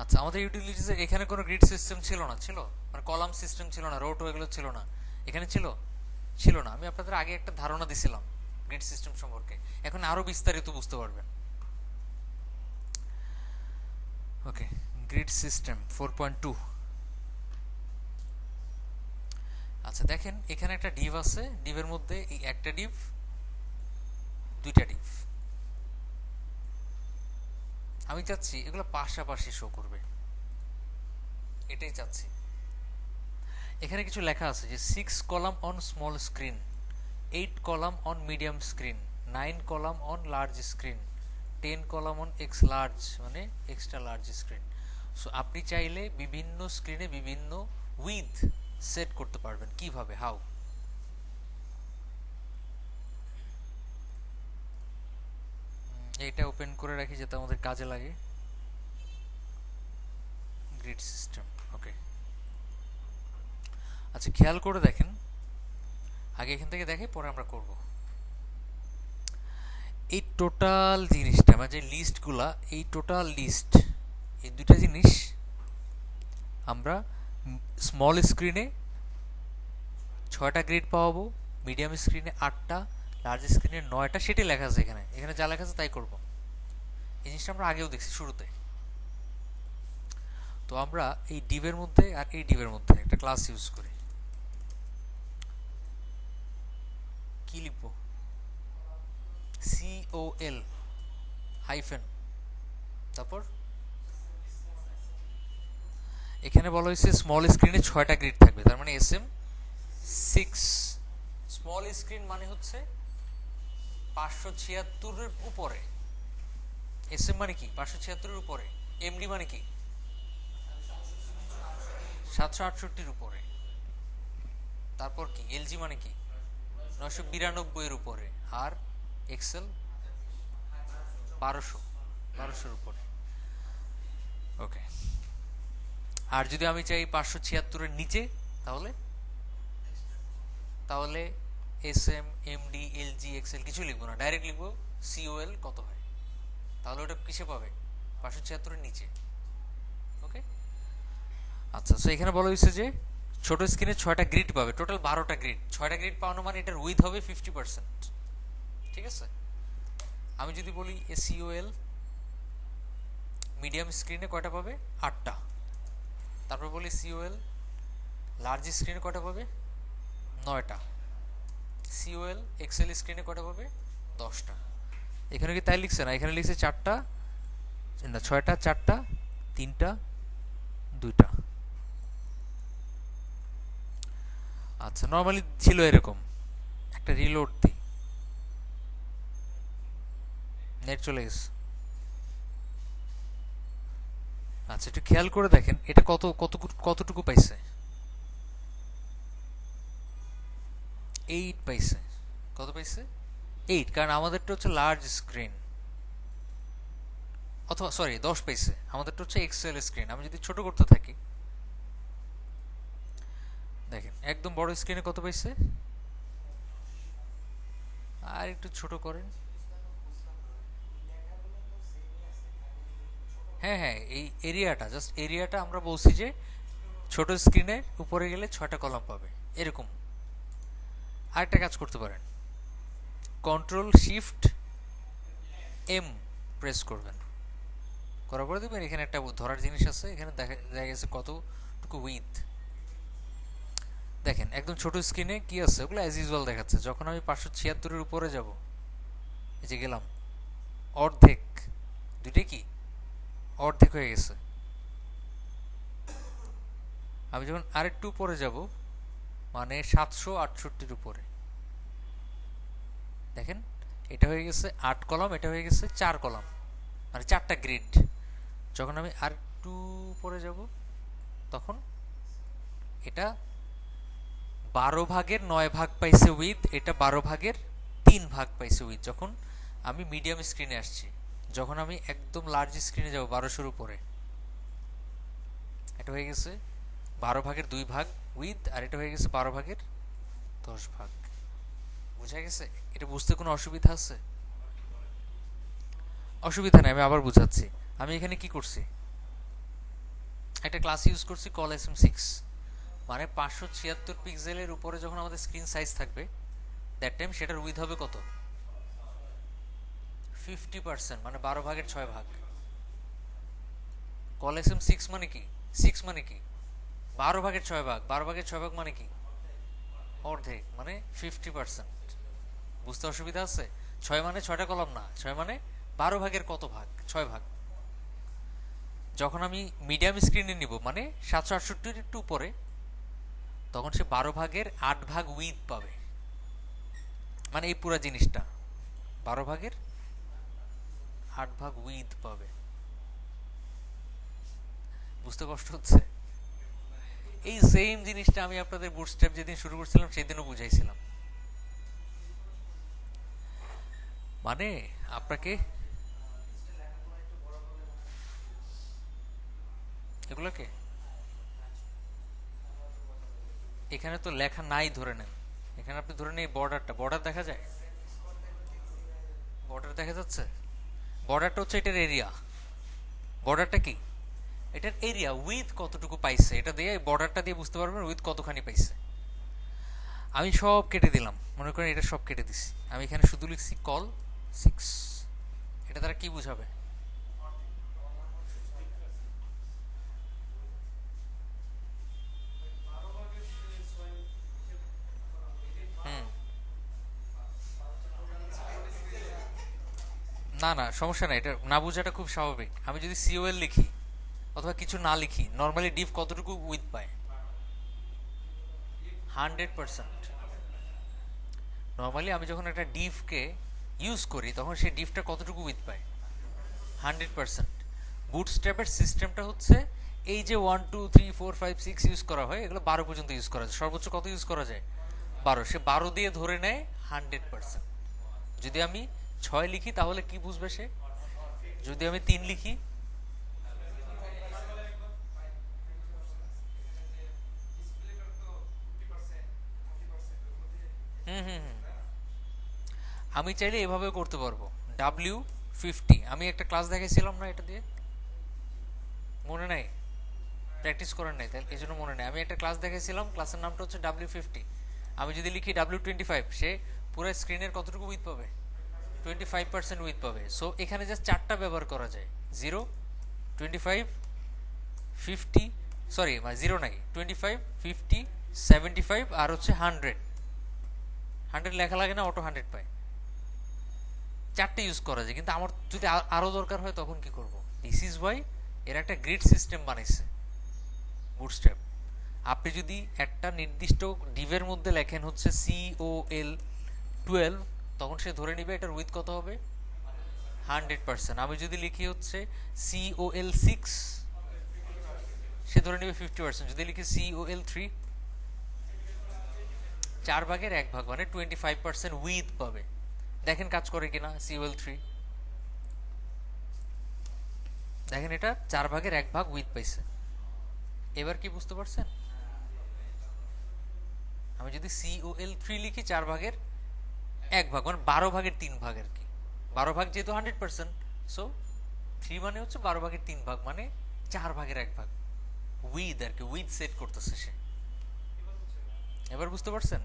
আচ্ছা, আমাদের ইউটিলিটিসে এখানে কোনো গ্রিড সিস্টেম ছিল না, ছিল মানে কলাম সিস্টেম ছিল না, রো টো এগুলো ছিল না। এখানে ছিল ছিল না। আমি আপনাদের আগে একটা ধারণা দিছিলাম গ্রিড সিস্টেম সম্পর্কে, এখন আরো বিস্তারিত বুঝতে পারবেন। ওকে, গ্রিড সিস্টেম 4.2। আচ্ছা দেখেন, এখানে একটা ডিভ আছে, ডিভের মধ্যে এই একটা ডিভ, দুইটা ডিভ। আমি চাচ্ছি এগুলো পাশাপাশি শো করবে, এটাই চাচ্ছি। এখানে কিছু লেখা আছে যে 6 column on small screen, 8 column on medium screen, 9 column on large screen, 10 column on x large মানে এক্সট্রা লার্জ স্ক্রিন। সো আপনি চাইলে বিভিন্ন স্ক্রিনে বিভিন্ন উইথ সেট করতে পারবেন। কিভাবে, হাউ? এইটা ওপেন করে রাখি যাতে আমাদের কাজে লাগে। গ্রিড সিস্টেম, ওকে। আচ্ছা খেয়াল করে দেখেন, আগে এখান থেকে দেখে পরে আমরা করব। এই টোটাল জিনিসটা মানে যে লিস্টগুলা, এই টোটাল লিস্ট, এই দুটা জিনিস আমরা স্মল স্ক্রিনে 6টা গ্রিড পাবো, মিডিয়াম স্ক্রিনে 8টা, লার্জ স্ক্রিনে 9টা। সেটাই লেখা আছে এখানে, এখানে যা লেখা আছে তাই করব। এই জিনিসটা আমরা আগেও দেখছি শুরুতে। তো আমরা এই ডিভের মধ্যে আর এই ডিভের মধ্যে একটা ক্লাস ইউজ করি। কি লিখবো? COL হাইফেন, তারপর এখানে বলা হয়েছে স্মল স্ক্রিনে 6টা গ্রিড থাকবে, তার মানে SM6। স্মল স্ক্রিন মানে হচ্ছে 576 এর উপরে। SM মানে কি? 576 এর উপরে। MD মানে কি? 768 এর উপরে। তারপর কি? LG মানে কি? 992 এর উপরে। আর এক্সেল 1200 এর উপরে। ওকে। আর যদি আমি চাই 576 এর নিচে, তাহলে তাহলে SM MD LG এক্সেল কিছু লিখবো না, ডাইরেক্ট লিখবো COL কত হয়। তাহলে ওটা কিসে পাবে? 576 এর নিচে। ওকে। আচ্ছা, সো এখানে বলা হয়েছে যে ছোট স্ক্রিনে 6টা গ্রিড পাবে, টোটাল 12টা গ্রিড। 6টা গ্রিড পাওয়ানো মানে এটার উইথ হবে 50%। ঠিক আছে। আমি যদি বলি COL মিডিয়াম স্ক্রিনে কয়টা পাবে? 8টা। তারপর বলি COL লার্জ স্ক্রিনে কয়টা পাবে? 9টা। COL এক্সেল স্ক্রিনে কয়টা পাবে? 10টা। এখানে কি তাই লিখছে না, এখানে লিখছে 4টা না, 6টা, 4টা, 3টা, 2টা। আচ্ছা, নর্মালি ছিল এরকম। একটা রিলোড দিই, নেট চলে গেছে। আচ্ছা একটু খেয়াল করে দেখেন এটা কতটুকু পাইছে। 8 পাইছে। কত পাইছে? 8, কারণ আমাদেরটা হচ্ছে লার্জ স্ক্রিন। অথবা সরি 10 পাইছে, আমাদেরটা হচ্ছে এক্সেল স্ক্রিন। আমি যদি ছোট করতে থাকি, দেখেন একদম বড় স্ক্রিনে কত পাইছে। আর একটু ছোট করেন। হ্যাঁ হ্যাঁ, এই এরিয়াটা, জাস্ট এরিয়াটা আমরা বলছি যে ছোট স্ক্রিনে উপরে গেলে 6টা কলাম পাবে এরকম। আরেকটা কাজ করতে পারেন, Ctrl+Shift+M প্রেস করবেন, করার পরে দেখবেন এখানে একটা ধরার জিনিস আছে, এখানে দেখা গেছে কতটুকু উইথ। দেখেন একদম ছোট স্ক্রিনে কি আছে, ওগুলো অ্যাজ ইউজুয়াল দেখাচ্ছে। যখন আমি 576 এর উপরে যাব, এই যে গেলাম, অর্ধেক, দুইটাই কি অর্ধেক হয়ে গেছে। আমি যখন আরেকটু উপরে যাব, মানে 768 উপরে, দেখেন এটা হয়ে গেছে 8 কলাম, এটা হয়ে গেছে 4 কলাম, মানে 4টা গ্রিড। যখন আমি আরেকটু উপরে যাব, তখন এটা 12 ভাগের 9 ভাগ পাইছে উইথ, এটা 12 ভাগের 3 ভাগ পাইছে উইথ। যখন আমি মিডিয়াম স্ক্রিনে আসছি, যখন আমি একদম লার্জ স্ক্রিনে যাব 1200-এর উপরে, এটা হয়ে গেছে 12 ভাগের 2 ভাগ উইথ, আর এটা হয়ে গেছে 12 ভাগের 10 ভাগ। বুঝা গেছে? এটা বুঝতে কোনো অসুবিধা আছে? অসুবিধা নেই, আমি আবার বুঝাচ্ছি। আমি এখানে কি করছি, একটা ক্লাস ইউজ করছি কল SM6, মানে 576 পিক্সেলের উপরে যখন আমাদের স্ক্রিন সাইজ থাকবে দ্যাট টাইম সেটার উইথ হবে কত, 50%, মানে 12/6 কল SM6 মানে কি, 6 মানে কি 12/6, 12/6 মানে কি অর্ধেক, মানে 50%। বুঝতে অসুবিধা আছে? 6 মানে 6টা কলাম না, 6 মানে 12 ভাগের কত ভাগ, 6 ভাগ। যখন আমি মিডিয়াম স্ক্রিনে নিব মানে 768-র একটু উপরে, তখন সে 12/8 উইথ পাবে, মানে এই পুরো জিনিসটা 12/8 উইথ পাবে। বুঝতে কষ্ট হচ্ছে? এই সেম জিনিসটা আমি আপনাদের বুটস্ট্র্যাপ যেদিন শুরু করছিলাম সেদিনও বুঝাইছিলাম। মানে আপনাকে এগুলোকে এখানে তো লেখা নাই ধরে নেন, এখানে আপনি ধরে নেন এই বর্ডার দেখা যায়, বর্ডার দেখা যাচ্ছে, বর্ডারটা হচ্ছে এটার এরিয়া। বর্ডারটা কি, এটার এরিয়া, উইথ কতটুকু পাইছে এটা দিয়ে, বর্ডারটা দিয়ে বুঝতে পারবেন উইথ কতখানি পাইছে। আমি সব কেটে দিলাম, মনে করেন এটা সব কেটে দিছি, আমি এখানে শুধু লিখছি কল 6। এটা দ্বারা কি বুঝাবে, হুম, না না সমস্যা নাই, এটা না বোঝাটা খুব স্বাভাবিক। আমি যদি COL লিখি অথবা কিছু না লিখি, নর্মালি ডিফ কতটুকু উইথ পায়, 100%। নর্মালি আমি যখন একটা ডিফকে ইউজ করি তখন সেই ডিফটা কতটুকু উইথ পায়, 100%। বুটস্ট্র্যাপের সিস্টেমটা হচ্ছে এই যে 1 2 3 4 5 6 ইউজ করা হয়, এগুলো 12 পর্যন্ত ইউজ করা যায়, সর্বোচ্চ কত ইউজ করা যায়, 12। সে 12 দিয়ে ধরে নেয় 100%। যদি আমি 6 লিখি তাহলে কি বুঝবে সে, যদি আমি 3 লিখি, হুম হুম হুম, আমি চাইলে এভাবেও করতে পারবো। W50 আমি একটা ক্লাস দেখাইছিলাম না এটা দিয়ে, মনে নাই, প্র্যাকটিস করেন নাই তাহলে এই জন্য মনে নেই। আমি একটা ক্লাস দেখাইছিলাম, ক্লাসের নামটা হচ্ছে W50। আমি যদি লিখি W25, সে পুরো স্ক্রিনের কতটুকু উইথ পাবে, 25% উইথ পাবে। সো এখানে জাস্ট 4টা ব্যবহার করা যায়, 0, 25, 50, সরি 0 নাই, 25, 50, 75 আর হচ্ছে 100। 100 লেখা লাগে না, অটো 100 পায়। 4টে ইউজ করা যায়, কিন্তু আমার যদি আরো দরকার হয় তখন কি করব। দিস ইজ ওয়াই এর একটা গ্রিড সিস্টেম বানাইছে বুটস্ট্র্যাপ। আপনি যদি একটা নির্দিষ্ট ডিভের মধ্যে লেখেন হচ্ছে COL12, তখন সে ধরে নিবে এটার উইথ কত হবে, 100%। আমি যদি লিখি হচ্ছে COL6, সে ধরে নিবে 50%। যদি লিখি COL3, 4/1 মানে 25% উইথ পাবে। দেখেন কাজ করে কিনা COL3, দেখেন এটা 4/1 উইথ পাইছে। এবার কি বুঝতে পারছেন, আমি যদি COL3 লিখি 4/1 মানে 12/3 আর কি, 12 যেহেতু 100%, সো 3 মানে হচ্ছে 12/3 মানে 4/1 উইথ আর কি, উইথ সেট করতেছে সে। এবার বুঝতে পারছেন?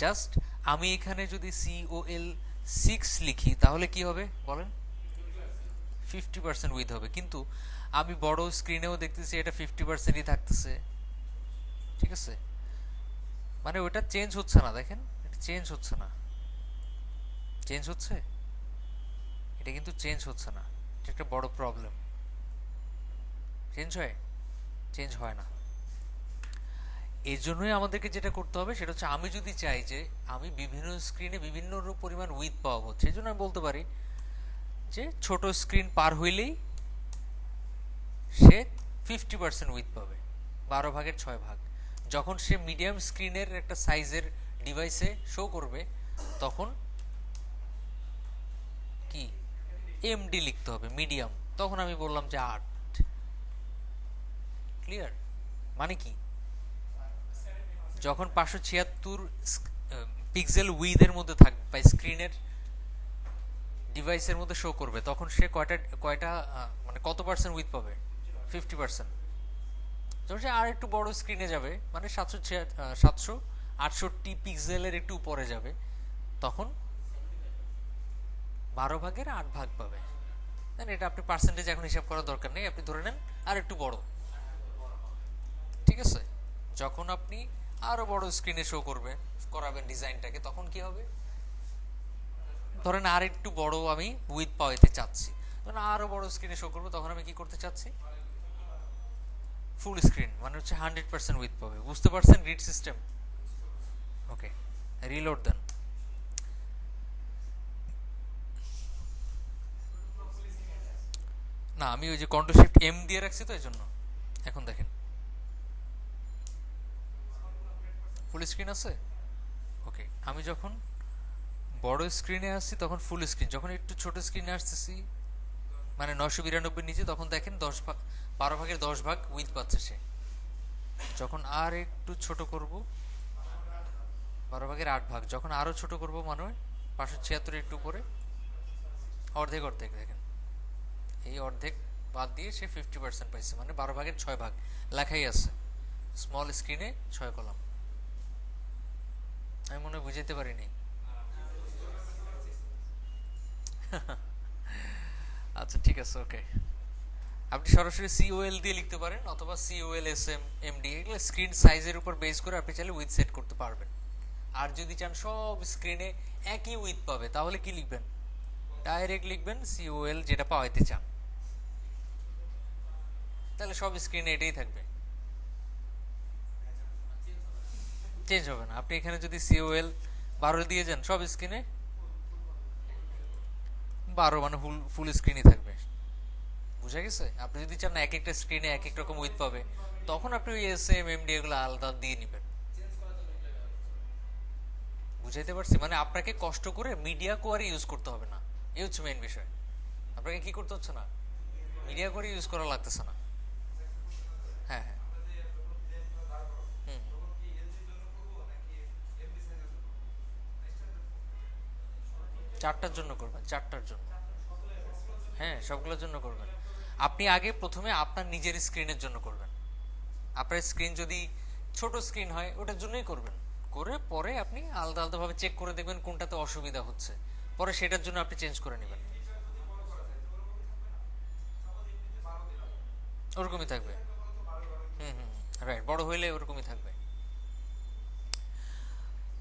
জাস্ট আমি এখানে যদি COL6 লিখি তাহলে কি হবে বলেন, 50% উইথ হবে, কিন্তু আমি বড় স্ক্রিনেও দেখতেছি এটা 50%ই থাকতেছে, ঠিক আছে, মানে ওটা চেঞ্জ হচ্ছে না, দেখেন এটা চেঞ্জ হচ্ছে না, চেঞ্জ হচ্ছে, এটা কিন্তু চেঞ্জ হচ্ছে না, এটা একটা বড় প্রবলেম। চেঞ্জ হয়, চেঞ্জ হয় না। এই জন্যই আমাদেরকে যেটা করতে হবে সেটা হচ্ছে, আমি যদি চাই যে আমি বিভিন্ন স্ক্রিনে বিভিন্ন পরিমাণ উইথ পাবো, সেই জন্য আমি বলতে পারি যে ছোট স্ক্রিন পার হইলেই সে 50% উইথ পাবে, 12/6। যখন সে মিডিয়াম স্ক্রিনের একটা সাইজের ডিভাইসে শো করবে তখন কি MD লিখতে হবে, মিডিয়াম, তখন আমি বললাম যে 8। ক্লিয়ার? মানে কি, যখন 576 পিক্সেল উইথের মধ্যে থাকবে বা স্ক্রিনের ডিভাইসের মধ্যে শো করবে তখন সে কয়টা কয়টা মানে কত পার্সেন্ট উইথ পাবে, 50%। যখন সে আর একটু বড় স্ক্রিনে যাবে, মানে 768 পিক্সেলের একটু উপরে যাবে, তখন 12/8 পাবে। এটা আপনি পার্সেন্টেজ এখন হিসাব করার দরকার নেই, আপনি ধরে নেন আর একটু বড়। ঠিক আছে, যখন আপনি আরো বড় স্ক্রিনে শো করাবেন ডিজাইনটাকে, তখন কি হবে, ধরেন আর একটু বড় আমি উইথ পাওয়াতে চাচ্ছি, ধরেন আরো বড় স্ক্রিনে শো করবো, তখন আমি কি করতে চাচ্ছি, ফুল স্ক্রিন, মানে হচ্ছে 100% উইথ পাবে। বুঝতে পারছেন গ্রিড সিস্টেম? ওকে, রিলোড দেন। না, আমি ওই যে কন্ট্রোল শিফট এম দিয়ে রাখছি তো, এই জন্য। এখন দেখেন ফুল স্ক্রিন আছে। ওকে, আমি যখন বড় স্ক্রিনে আসছি তখন ফুল স্ক্রিন, যখন একটু ছোট স্ক্রিনে আসতেছি মানে 992 নিচে, তখন দেখেন 12/10 উইথ পাচ্ছে সে। যখন আর একটু ছোট করব, 12/8, যখন আরো ছোট করব মানে 576 একটু উপরে, অর্ধেক অর্ধেক দেখেন, এই অর্ধেক বাদ দিয়ে সে 50% পাইছে, মানে 12/6 লেখাই আছে স্মল স্ক্রিনে 6 কলাম। আমি মনে হয় বুঝাইতে পারিনি। আচ্ছা ঠিক আছে, ওকে। আপনি সরাসরি সিওএল দিয়ে লিখতে পারেন, অথবা সিওএল এসএম এমডি, এগুলো স্ক্রিন সাইজের উপর বেস করে আপনি চাইলে উইথ সেট করতে পারবেন। আর যদি চান সব স্ক্রিনে একই উইথ পাবে, তাহলে কি লিখবেন, ডাইরেক্ট লিখবেন সিওএল যেটা পাওয়াইতে চান, তাহলে সব স্ক্রিনে এটাই থাকবে, চেঞ্জ হবে না। আপনি এখানে যদি সিওএল 12 দিয়ে যান, সব স্ক্রিনে 12, মানে ফুল স্ক্রিনই থাকবে। বুঝা গেছে? আপনি যদি চান না এক একটা স্ক্রিনে এক এক রকম উইথ পাবে, তখন আপনি ওই এসএম এমডি এগুলো আলাদা দিয়ে নেবেন। বুঝাইতে পারছি? মানে আপনাকে কষ্ট করে মিডিয়া কোয়ারি ইউজ করতে হবে না, এই হচ্ছে মেইন বিষয়। আপনাকে কি করতে হচ্ছে না, মিডিয়া কোয়ারি ইউজ করা লাগতেছে না। হ্যাঁ হ্যাঁ, হুম, 4টার জন্য করবেন, 4টার জন্য। হ্যাঁ, সবগুলোর জন্য করবেন। আপনি আগে প্রথমে আপনার নিজের স্ক্রিনের জন্য করবেন। আপনার স্ক্রিন যদি ছোট স্ক্রিন হয়, ওটার জন্যই করবেন। করে পরে আপনি আলাদা আলাদাভাবে চেক করে দেখবেন কোনটাতে অসুবিধা হচ্ছে, পরে সেটার জন্য আপনি চেঞ্জ করে নেবেন। ওরকমই থাকবে। হুম হুম, রাইট, বড় হইলে ওরকমই থাকবে।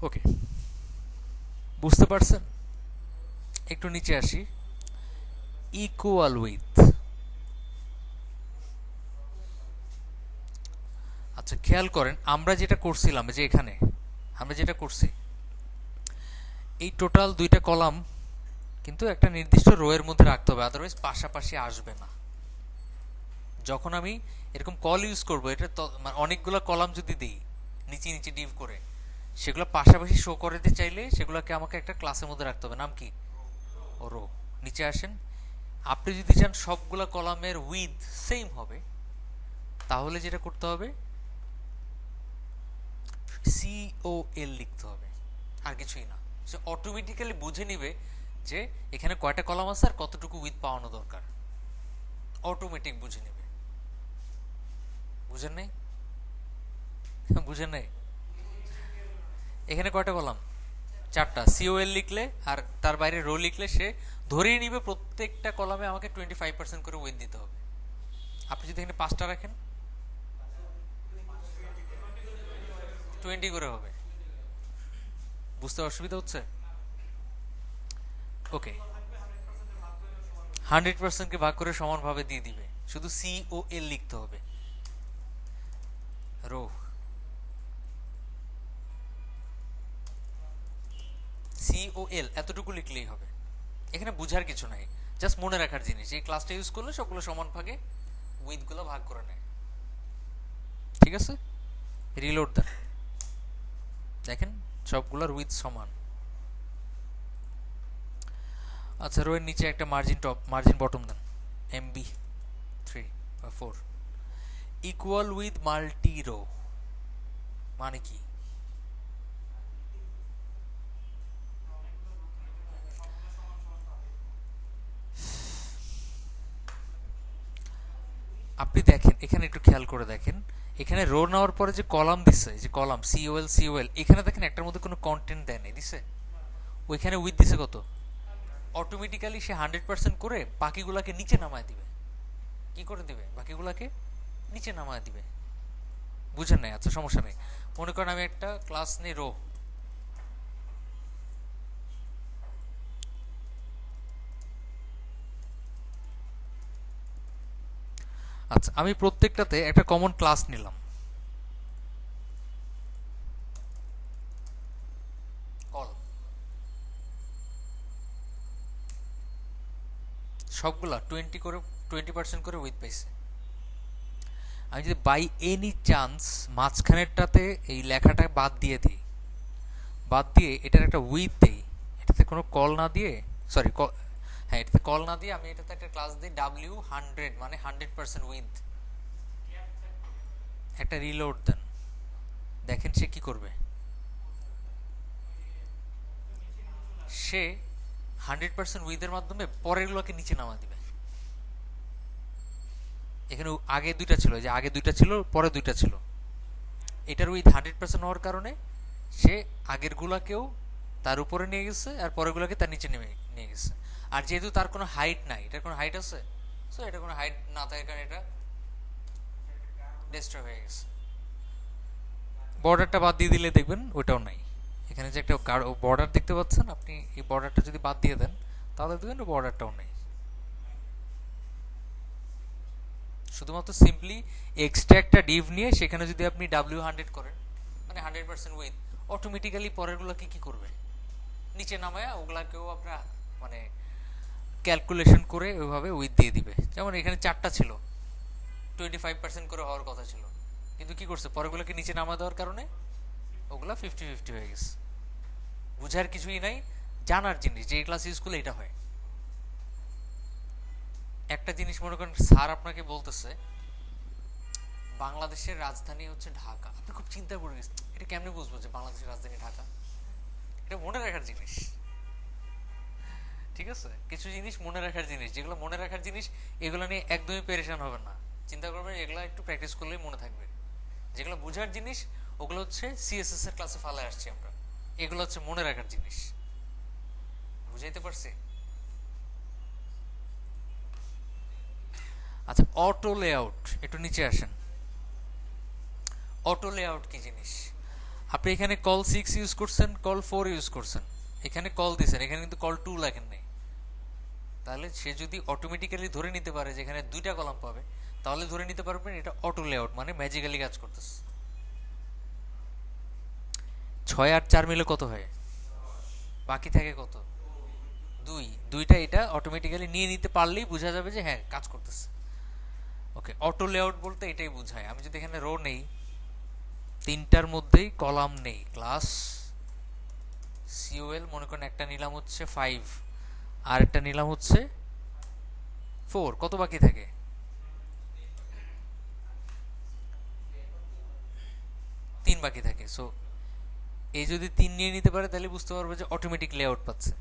ওকে, বুঝতে পারছেন? একটু নিচে আসি, ইকুয়াল উইথ। আচ্ছা খেয়াল করেন, আমরা যেটা করছিলাম, যে এখানে আমরা যেটা করছি, এই টোটাল 2টা কলাম কিন্তু একটা নির্দিষ্ট রো এর মধ্যে রাখতে হবে, আদারওয়াইজ পাশাপাশি আসবে না। যখন আমি এরকম কল ইউজ করবো, এটা মানে অনেকগুলো কলাম যদি দিই নিচে নিচে ডিভ করে, সেগুলো পাশাপাশি শো করতে চাইলে সেগুলোকে আমাকে একটা ক্লাসের মধ্যে রাখতে হবে, নাম কি, ও রো। নিচে আসেন, আপনি যদি চান সবগুলা কলামের উইথ সেম হবে, তাহলে যেটা করতে হবে, সিওএল লিখতে হবে, আর কিছুই না। সে অটোমেটিক্যালি বুঝে নিবে যে এখানে কয়টা কলাম আছে আর কতটুকু উইথ পাওয়ানো দরকার, অটোমেটিক বুঝে নেবে। বুঝেন নাই? বুঝেন নাই? এখানে কয়টা কলাম, 4টা। সিওএল লিখলে আর তার বাইরে রো লিখলে সে ধরেই নিবে প্রত্যেকটা কলামে আমাকে 25% করে উইথ দিতে হবে। আপনি যদি এখানে 5টা রাখেন, 20 করে হবে। বুঝতে অসুবিধা হচ্ছে? ওকে, 100%কে ভাগ করে সমানভাবে দিয়ে দিবে, শুধু সিওএল লিখতে হবে, রো। সিওএল এতটুকু লিখলেই হবে, এখানে বুঝার কিছু নাই, জাস্ট মনে রাখার জিনিস। এই ক্লাসটা ইউজ করলে সবগুলো সমান ভাগে উইথ গুলো ভাগ করে নেয়। ঠিক আছে, রিলোড দেন, দেখেন সবগুলোর উইথ সমান। আচ্ছা, রো এর নিচে একটা মার্জিন বটম দেন, এমবি 3 বা 4। ইকুয়াল উইথ মাল্টি রো মানে কি? আপনি দেখেন এখানে একটু খেয়াল করে দেখেন, এখানে রো নেওয়ার পরে যে কলাম দিছে, যে কলাম সিওএল সিওএল, এখানে দেখেন একটার মধ্যে কোনো কন্টেন্ট দেয় নাই, দিছে? ওইখানে উইথ দিছে কত? অটোমেটিক্যালি সে 100% করে বাকিগুলাকে নিচে নামায় দিবে। কি করে দিবে? বাকিগুলাকে নিচে নামায় দিবে। বুঝেন নাই? আচ্ছা সমস্যা নেই। মনে করেন আমি একটা ক্লাস নিই রো, আচ্ছা আমি প্রত্যেকটাতে একটা কমন ক্লাস নিলাম, কল, সবগুলা 20% করে উইথ পাইছে। আমি যদি বাই এনি চান্স মাঝখানেরটাতে এই লেখাটা বাদ দিয়ে দিই, বাদ দিয়ে এটার একটা উইথ দেই, এটাতে কোনো কল না দিয়ে, সরি হ্যাঁ এটাতে কল না দিয়ে আমি এটাতে একটা ক্লাস দিই W100, মানে 100% উইথ, একটা রিলোড দেন, দেখেন সে কি করবে। সে 100% উইথের মাধ্যমে পরেরগুলোকে নিচে নামা দিবে। এখানে আগে দুইটা ছিল, যে আগে দুইটা ছিল পরে দুইটা ছিল, এটার উইথ 100% হওয়ার কারণে সে আগের গুলাকেও তার উপরে নিয়ে গেছে আর পরের গুলাকে তার নিচে নেমে নিয়ে গেছে। আর যেহেতু তার কোনো হাইট নাই, এটার কোনো হাইট আছে, সো এটা কোনো হাইট না থাকার কারণে এটা ডিস্ট্রয় হয়ে গেছে। বর্ডারটা বাদ দিয়ে দিলে দেখবেন ওটাও নাই। এখানে যে একটা বর্ডার দেখতে পাচ্ছেন আপনি, এই বর্ডারটা যদি বাদ দিয়ে দেন তাহলে দেখবেন বর্ডারটাও নেই। শুধুমাত্র সিম্পলি এক্সট্রা একটা ডিভ নিয়ে সেখানে যদি আপনি W100 করেন, মানে 100% উইথ, অটোমেটিক্যালি পরেরগুলোকে কি করবে? নিচে নামায়া ওগুলাকেও আপনার মানে ক্যালকুলেশন করে ওইভাবে উইথ দিয়ে দিবে। যেমন এখানে 4টা ছিল, 25% করে হওয়ার কথা ছিল, কিন্তু কি করছে? পরেরগুলোকে নিচে নামা দেওয়ার কারণে ওগুলা 50-50 হয়ে গেছে। বুঝার কিছুই নাই, জানার জিনিস, যে ক্লাস ইউজ করলে এটা হয়। একটা জিনিস মনে করেন স্যার আপনাকে বলতেছে বাংলাদেশের রাজধানী হচ্ছে ঢাকা, আপনি খুব চিন্তা করে গেছেন এটা কেমনে বুঝবো যে বাংলাদেশের রাজধানী ঢাকা? এটা মনে রাখার জিনিস, ঠিক আছে? কিছু জিনিস মনে রাখার জিনিস, যেগুলো মনে রাখার জিনিস এগুলো নিয়ে একদমই পেরেশান হবে না, চিন্তা করবেন এগুলো একটু প্র্যাকটিস করলেই মনে থাকবে। যেগুলো বোঝার জিনিস ওগুলো হচ্ছে সিএসএস এর ক্লাসে ফালে আসছি আমরা, এগুলো হচ্ছে মনে রাখার জিনিস। বুঝাইতে পারছি? আচ্ছা অটো লেআউট, একটু নিচে আসেন। অটো লেআউট কি জিনিস? আপনি এখানে কল 6 ইউজ করছেন, কল 4 ইউজ করছেন, এখানে কল দিছেন, এখানে কিন্তু কল 2 লেখেন নাই। তাহলে সে যদি অটোমেটিক্যালি ধরে নিতে পারে যে এখানে দুইটা কলাম পাবে, তাহলে ধরে নিতে পারবেন এটা অটো লেআউট, মানে ম্যাজিক্যালি কাজ করতেছে। 6 আর 4 মিলে কত হয়? বাকি থাকে কত? 2। দুইটা এটা অটোমেটিক্যালি নিয়ে নিতে পারলেই বোঝা যাবে যে হ্যাঁ কাজ করতেছে। ওকে, অটো লেআউট বলতে এটাই বোঝায়। আমি যদি এখানে রো নেই, তিনটার মধ্যেই কলাম নেই, ক্লাস সিওএল মনে করেন একটা নিলাম হচ্ছে 5 আর একটা নিলাম হচ্ছে 4, কত বাকি থাকে? 3 বাকি থাকে। সো এই যদি 3 নিয়ে নিতে পারে তাহলে বুঝতে পারবে যে অটোমেটিক লেআউট পাচ্ছে।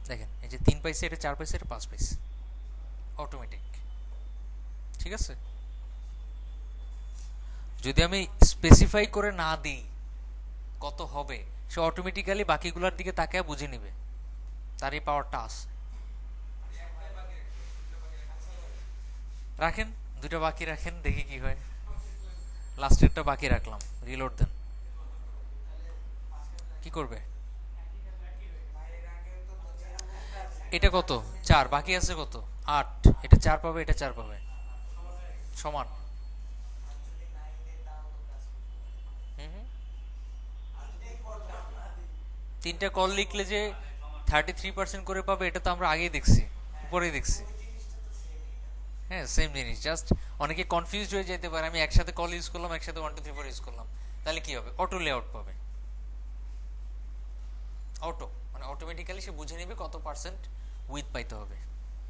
দেখেন এই যে 3 পাইছে, এটা 4 পাইছে, এটা 5 পাইছে, অটোমেটিক। ঠিক আছে? যদি আমি স্পেসিফাই করে না দিই কত হবে, সে অটোমেটিক্যালি বাকিগুলোর দিকে তাকায় বুঝে নিবে, তার এই পাওয়ারটা আছে। রাখেন, দুটো বাকি রাখেন, দেখি কি হয়। লাস্টেরটা বাকি রাখলাম, রিলোড দেন, কি করবে? এটা কত? 4, বাকি আছে কত? 8। এটা 4 পাবে, এটা 4 পাবে, সমান। হুম হুম। 3টা কল লিখলে যে 33% করে পাবে এটা তো আমরা আগেই দেখছি, উপরেই দেখছি। হ্যাঁ সেম জিনিস, জাস্ট অনেকে কনফিউজড হয়ে যেতে পারে, আমি একসাথে কল ইউজ করলাম, একসাথে 1 2 3 4 ইউজ করলাম, তাহলে কি হবে? অটো লেআউট পাবে। অটো মানে অটোমেটিক্যালি সে বুঝে নেবে কত পার্সেন্ট উইথ পাইতে হবে।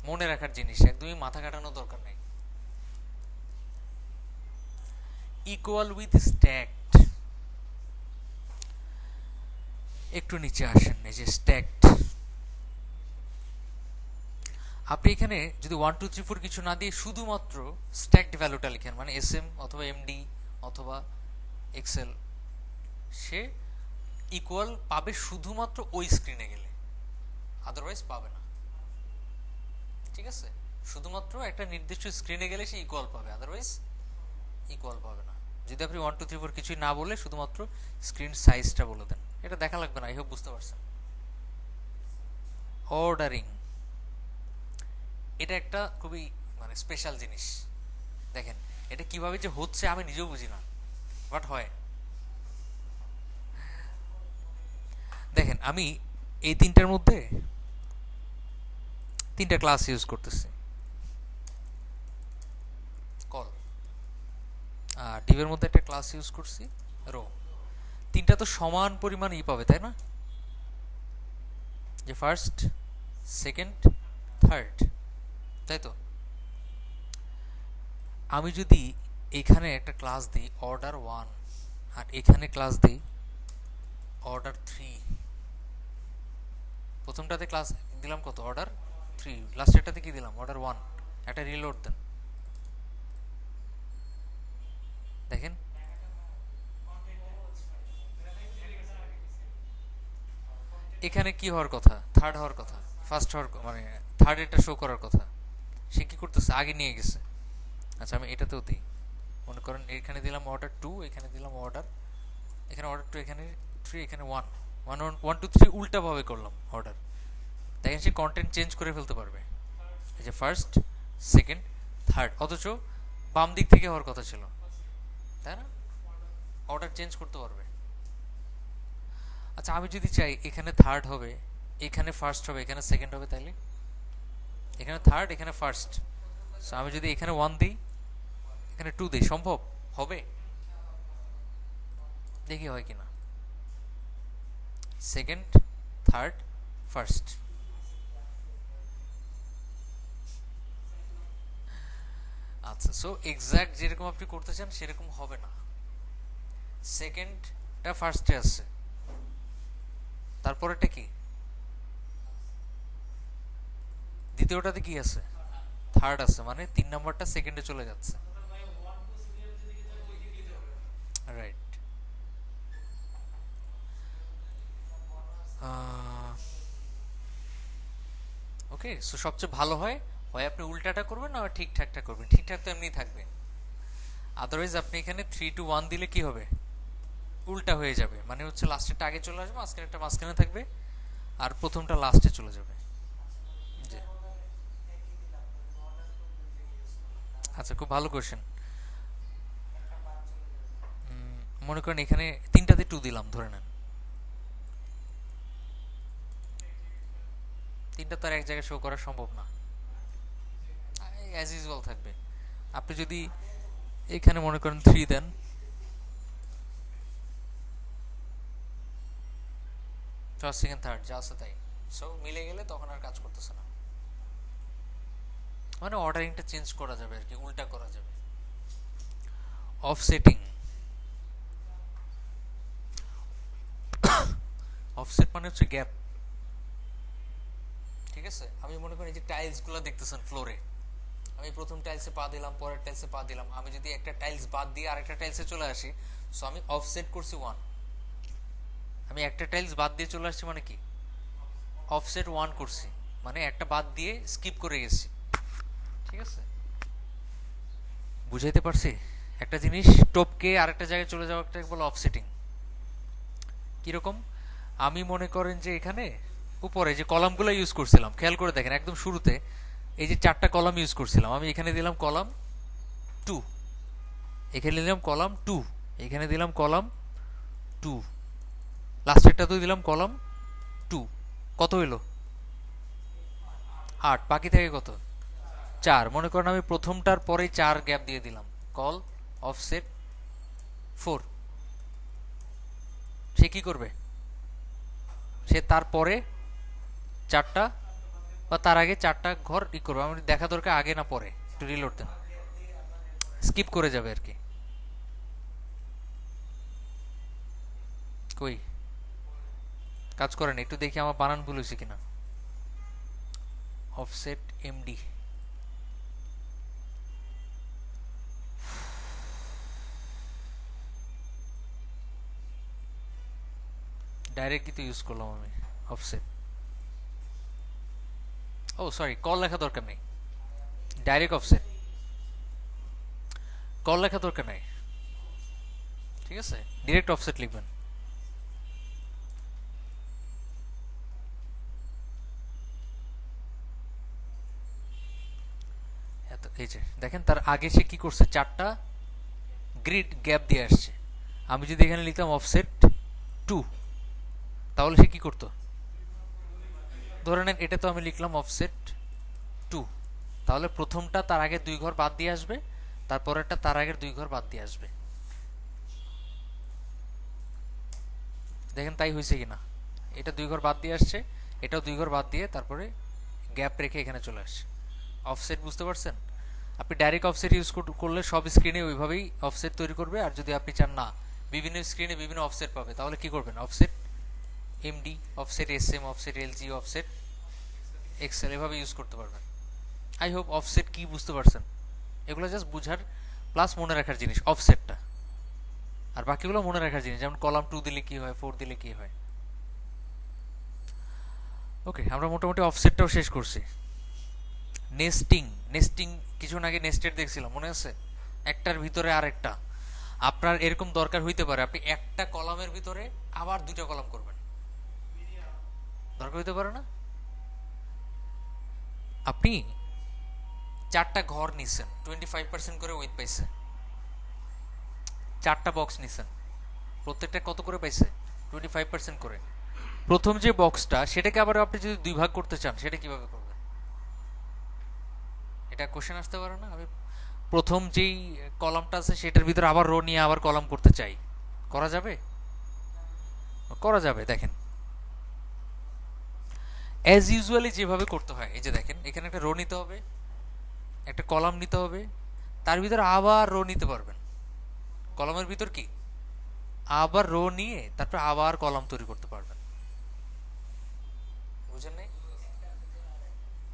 মনে রাখার জিনিস, একদমই মাথা কাটানোর দরকার নেই। ইকুয়াল উইথ স্ট্যাকড, একটু নিচে আসেন, এই যে স্ট্যাকড। আপনি এখানে যদি 1 2 3 4 কিছু না দিয়ে শুধুমাত্র স্ট্যাকড ভ্যালুটা লিখেন, মানে এসএম অথবা এমডি অথবা এক্সেল, সে ইকুয়াল পাবে শুধুমাত্র ওই স্ক্রিনে গেলে, আদারওয়াইজ পাবে না। ঠিক আছে, শুধুমাত্র একটা নির্দিষ্ট স্ক্রিনে গেলে সে ইকুয়াল পাবে, আদারওয়াইজ ইকুয়াল পাবে না। যদি আপনি 1 2 3 4 কিছুই না বলে শুধুমাত্র স্ক্রিন সাইজটা বলে দেন, এটা দেখা লাগবে না। আই হোপ বুঝতে পারছেন। অর্ডারিং, এটা একটা খুবই মানে স্পেশাল জিনিস। দেখেন এটা কিভাবে যে হচ্ছে আমি নিজেও বুঝি না, বাট হয়। দেখেন আমি এই তিনটার মধ্যে তিনটা ক্লাস ইউজ করতেছি, কল আর ডিভের মধ্যে একটা ক্লাস ইউজ করছি রো। তিনটা তো সমান পরিমাণ পাবে তাই না, যে ফার্স্ট সেকেন্ড থার্ড, তাই তো? আমি যদি এখানে একটা ক্লাস দিই অর্ডার 1 আর এখানে ক্লাস দিই অর্ডার 3, প্রথমটাতে ক্লাস দিলাম কত অর্ডার 3, লাস্টেরটাতে কি দিলাম অর্ডার 1, একটা রিলোড দেন। দেখেন এখানে কি হওয়ার কথা, থার্ড হওয়ার কথা, ফার্স্ট হওয়ার মানে থার্ড এটা শো করার কথা, সে কি করতেছে আগে নিয়ে গেছে। আচ্ছা আমি এটাতেও দিই, মনে করেন এখানে দিলাম অর্ডার 2, এখানে দিলাম অর্ডার, এখানে অর্ডার 2, এখানে 3, এখানে 1, 1 2 3 উল্টাভাবে করলাম অর্ডার। দেখেন সে কন্টেন্ট চেঞ্জ করে ফেলতে পারবে, এই যে ফার্স্ট সেকেন্ড থার্ড, অথচ বাম দিক থেকে হওয়ার কথা ছিল, তাই না? অর্ডার চেঞ্জ করতে পারবে। আচ্ছা আমি যদি চাই এখানে থার্ড হবে, এখানে ফার্স্ট হবে, এখানে সেকেন্ড হবে, তাইলে এখানে থার্ড এখানে ফার্স্ট, সো আমি যদি এখানে 1 দিই এখানে 2 দিই, সম্ভব হবে? দেখি হয় কিনা। সেকেন্ড থার্ড ফার্স্ট, আচ্ছা সো এক্সাক্ট যেরকম আপনি করতে চান সেরকম হবে না। সেকেন্ডটা ফার্স্টে আসছে, তারপরেটা কি দ্বিতীয়টাতে কি আছে থার্ড আছে, মানে 3 নাম্বারটা সেকেন্ডে চলে যাচ্ছে, রাইট। ওকে, সো সবচেয়ে ভালো হয় হয় আপনি উল্টাটা করবেন না ঠিকঠাকটা করবেন, ঠিকঠাক তো এমনি থাকবে, আদারওয়াইজ আপনি এখানে 3 2 1 দিলে কি হবে উল্টা হয়ে যাবে, মানে হচ্ছে লাস্টেরটা আগে চলে আসবে, মাঝখানেরটা মাঝখানে থাকবে আর প্রথমটা লাস্টে চলে যাবে। জি, আচ্ছা খুব ভালো কোশ্চেন। মনে করেন এখানে তিনটাতে 2 দিলাম ধরে নেন, তিনটা তো আর এক জায়গায় শো করা সম্ভব না, অ্যাজ ইউজুয়াল থাকবে। আপনি যদি এখানে মনে করেন 3 দেন, ফার্স্ট সেকেন্ড থার্ড যা আছে তাই, সো মিলে গেলে তখন আর কাজ করতেছে না, মানে অর্ডারিংটা চেঞ্জ করা যাবে আর কি, উল্টা করা যাবে। অফসেটিং, অফসেট মানে হচ্ছে গ্যাপ। ঠিক আছে, আমি মনে করি যে টাইলস গুলো দেখতেছেন ফ্লোরে, আমি প্রথম টাইলসে পা দিলাম, পরের টাইলসে পা দিলাম, আমি যদি একটা টাইলস বাদ দিয়ে আরেকটা টাইলসে চলে আসি, সো আমি অফসেট করছি 1, আমি একটা টাইলস বাদ দিয়ে চলে আসছি মানে কি অফসেট 1 করছি, মানে একটা বাদ দিয়ে স্কিপ করে গেছি। ঠিক আছে, বুঝাইতে পারছি? একটা জিনিস টপকে আরেকটা জায়গায় চলে যাওয়াটাকে বলে অফসেটিং। কিরকম, আমি মনে করেন যে এখানে উপরে যে কলামগুলো ইউজ করছিলাম, খেয়াল করে দেখেন একদম শুরুতে এই যে 4টা কলাম ইউজ করছিলাম, আমি এখানে দিলাম কলাম 2, এখানে দিলাম কলাম 2, এখানে দিলাম কলাম 2, লাস্টেরটা তো দিলাম কলাম 2, কত হইলো 8, বাকি থেকে কত 4। মনে করেন আমি প্রথমটার পরে 4 গ্যাপ দিয়ে দিলাম, কল অফসেট 4, সে কি করবে, সে তারপরে 4টা বা তার আগে 4টা ঘর ই করবে, আমার দেখা দরকার আগে না পরে, একটু রিলোড দেন, স্কিপ করে যাবে আর কি। কই কাজ করেন একটু দেখি আমার বানান ভুল হয়েছে কিনা। অফসেট এমডি, ডাইরেক্টলি তো ইউজ করলাম আমি অফসেট। ও সরি, কল লেখা দরকার নেই, ডাইরেক্ট অফসেট, কল লেখা দরকার নেই, ঠিক আছে, ডিরেক্ট অফসেট লিখবেন। এই যে দেখেন তার আগে সে কি করছে, 4টা গ্রিড গ্যাপ দিয়ে আসছে। আমি যদি এখানে লিখতাম অফসেট 2, তাহলে সে কি করতো, ধরে নেন এটা তো আমি লিখলাম অফসেট 2, তাহলে প্রথমটা তার আগে 2 ঘর বাদ দিয়ে আসবে, তারপরেরটা তার আগের 2 ঘর বাদ দিয়ে আসবে। দেখেন তাই হয়েছে কিনা, এটা 2 ঘর বাদ দিয়ে আসছে, এটাও 2 ঘর বাদ দিয়ে তারপরে গ্যাপ রেখে এখানে চলে আসছে। অফসেট বুঝতে পারছেন? আপনি ডাইরেক্ট অফসেট ইউজ করলে সব স্ক্রিনে ওইভাবেই অফসেট তৈরি করবে। আর যদি আপনি চান না বিভিন্ন স্ক্রিনে বিভিন্ন অফসেট পাবে, তাহলে কি করবেন, offset MD, offset SM, offset LG, offset Excel এভাবে ইউজ করতে পারবেন। আই হোপ অফসেট কি বুঝতে পারছেন। এগুলো জাস্ট বুঝার প্লাস মনে রাখার জিনিস অফসেটটা, আর বাকিগুলো মনে রাখার জিনিস, যেমন কলাম 2 দিলে কি হয়, 4 দিলে কি হয়। ওকে, আমরা মোটামুটি অফসেটটাও শেষ করছি। নেস্টিং, নেস্টিং কিছুক্ষণ আগে নেস্টেড দেখছিলাম, মনে আছে, একটার ভিতরে আরেকটা। আপনার এরকম দরকার হইতে পারে আপনি একটা কলামের ভিতরে আবার 2টা কলাম করবেন, দরকার হইতে পারে না। আপনি 4টা ঘর নিছেন, 25% করে উইথ পাইছে, 4টা বক্স নিছেন, প্রত্যেকটা কত করে পাইছে, 25% করে। প্রথম যে বক্সটা সেটাকে আবার আপনি যদি 2 ভাগ করতে চান, সেটা কিভাবে করবেন, এটা কোশ্চেন আসতে পারে না। আমি প্রথম যেই কলামটা আছে সেটার ভিতরে আবার রো নিয়ে আবার কলাম করতে চাই, করা যাবে? করা যাবে। দেখেন অ্যাজ ইউজুয়ালি যেভাবে করতে হয়, এই যে দেখেন এখানে একটা রো নিতে হবে, একটা কলাম নিতে হবে, তার ভিতরে আবার রো নিতে পারবেন, কলামের ভিতর কি আবার রো নিয়ে তারপর আবার কলাম তৈরি করতে পারবেন। বুঝেন নাই?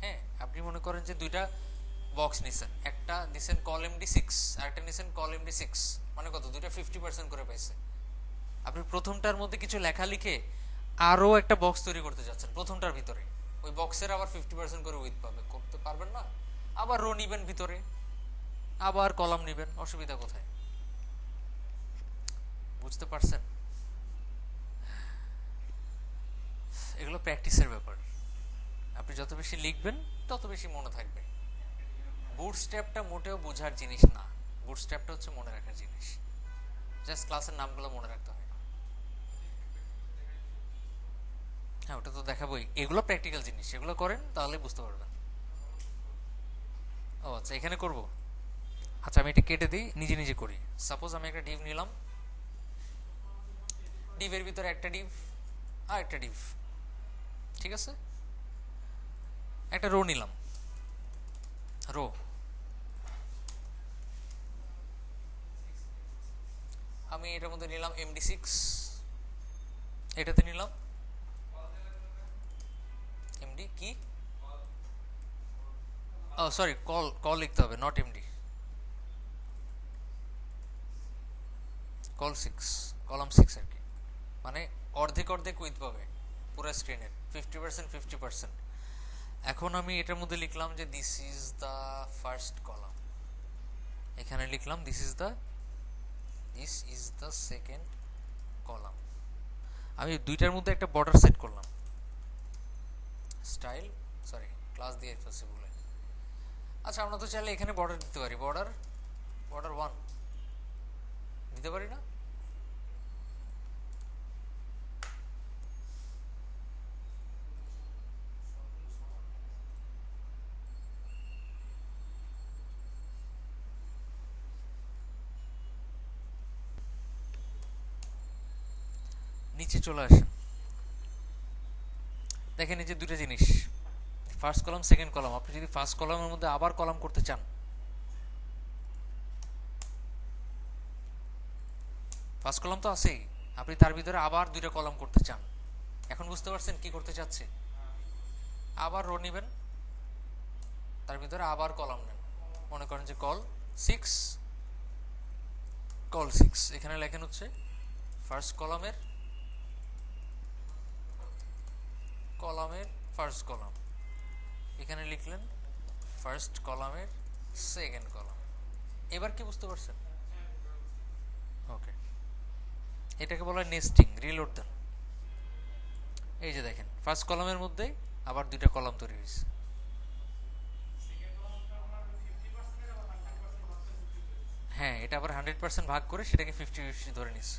হ্যাঁ, আপনি মনে করেন যে 2টা বক্স নিছেন, একটা দিছেন কল এমডি6 আর একটা নিছেন কল এমডি6, মানে কত, 2টা 50% করে পাইছে। আপনি প্রথমটার মধ্যে কিছু লেখা লিখে আরো একটা বক্স তৈরি করতে যাচ্ছেন প্রথমটার ভিতরে, ওই বক্সের আবার 50% করে উইথ পাবে, করতে পারবেন না। আবার রো নিবেন ভিতরে, আবার কলাম নিবেন, অসুবিধা কোথায়? বুঝতে পারছেন? এগুলো প্র্যাকটিসের ব্যাপার, আপনি যত বেশি লিখবেন তত বেশি মনে থাকবে। বুটস্ট্র্যাপটা মোটেও বোঝার জিনিস না, বুটস্ট্র্যাপটা হচ্ছে মনে রাখার জিনিস, জাস্ট ক্লাসের নামগুলো মনে রাখতে হয়। হ্যাঁ, ওটা তো দেখাবোই, এগুলো প্র্যাকটিক্যাল জিনিস, এগুলো করেন তাহলে বুঝতে পারবেন। ও আচ্ছা, এখানে করব। আচ্ছা, আমি এটা কেটে দিই, নিজে নিজে করি। সাপোজ আমি একটা ডিভ নিলাম, ডিভের ভিতরে একটা ডিভ আর একটা ডিভ, ঠিক আছে, একটা রো নিলাম, রো, আমি এটার মধ্যে নিলাম এমডি6, এটাতে নিলাম এমডি কি, ও সরি, কল, কল লিখতে হবে, নট এমডি, কল 6, কলাম 6 আর কি, মানে অর্ধেক অর্ধেক উইথ পাবে পুরো স্ক্রিনের, 50% 50%। এখন আমি এটার মধ্যে লিখলাম যে this is the first column, এখানে লিখলাম this is the second column. আমি 2টার মধ্যে একটা বর্ডার সেট করলাম, স্টাইল, সরি ক্লাস দিয়ে ফেলছি ভুলে। আচ্ছা, আমরা তো চাইলে এখানে বর্ডার দিতে পারি, বর্ডার 1 দিতে পারি না? নিচে চলে আসেন, দেখেন এই যে 2টা জিনিস, ফার্স্ট কলাম সেকেন্ড কলাম। আপনি যদি ফার্স্ট কলামের মধ্যে আবার কলাম করতে চান, ফার্স্ট কলাম তো আছেই, আপনি তার ভিতরে আবার 2টা কলাম করতে চান, এখন বুঝতে পারছেন কি করতে চাচ্ছে। আবার রো নিবেন, তার ভিতরে আবার কলাম নেন, মনে করেন যে কল 6, কল 6, এখানে লেখেন হচ্ছে ফার্স্ট কলামের ফার্স্ট কলাম, এখানে লিখলেন ফার্স্ট কলামের সেকেন্ড কলাম। এবার কি বুঝতে পারছেন? ওকে, এটাকে বলা হয় নেস্টিং। রিলোড দেন। এই যে দেখেন ফার্স্ট কলামের মধ্যে আবার দুইটা কলাম তৈরি হয়েছে। হ্যাঁ, এটা আবার 100% ভাগ করে সেটাকে 50-50 ধরে নিচ্ছে।